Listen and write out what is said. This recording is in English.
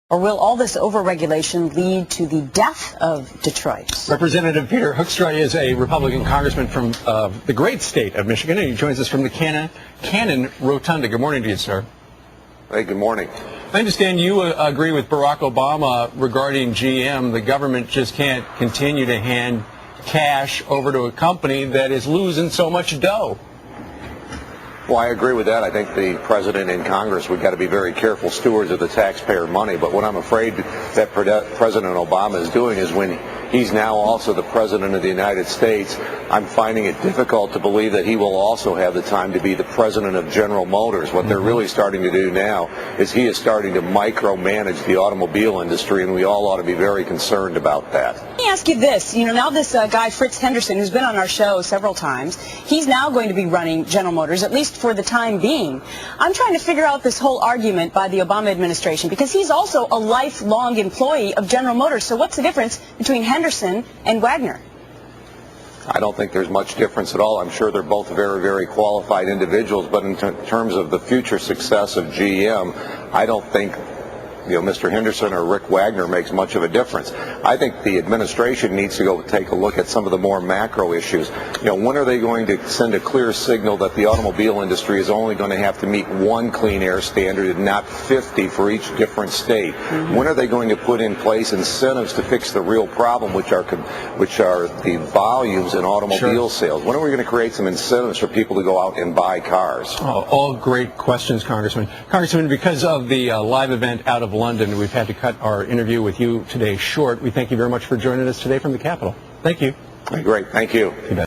Or will all this overregulation lead to the death of Detroit? Representative Peter Hoekstra is a Republican congressman from the great state of Michigan, and he joins us from the Cannon Rotunda. Good morning to you, sir. Hey, good morning. I understand you agree with Barack Obama regarding GM. The government just can't continue to hand cash over to a company that is losing so much dough. Well, I agree with that. I think the president and Congress, we've got to be very careful stewards of the taxpayer money. But what I'm afraid that President Obama is doing is when he's now also the president of the United States, I'm finding it difficult to believe that he will also have the time to be the president of General Motors. What they're really starting to do now is he is starting to micromanage the automobile industry, and we all ought to be very concerned about that. Let me ask you this. Now this guy, Fritz Henderson, who's been on our show several times, he's now going to be running General Motors, at least for the time being. I'm trying to figure out this whole argument by the Obama administration, because he's also a lifelong employee of General Motors. So what's the difference between Henderson and Wagoner? I don't think there's much difference at all. I'm sure they're both very, very qualified individuals, but in terms of the future success of GM, I don't think Mr. Henderson or Rick Wagoner makes much of a difference. I think the administration needs to go take a look at some of the more macro issues. When are they going to send a clear signal that the automobile industry is only going to have to meet one clean air standard and not 50 for each different state? When are they going to put in place incentives to fix the real problem, which are the volumes in automobile sales? When are we going to create some incentives for people to go out and buy cars? Oh, all great questions, Congressman. Congressman, because of the live event out of London, we've had to cut our interview with you today short. We thank you very much for joining us today from the Capitol. Thank you. Great. Thank you. You bet.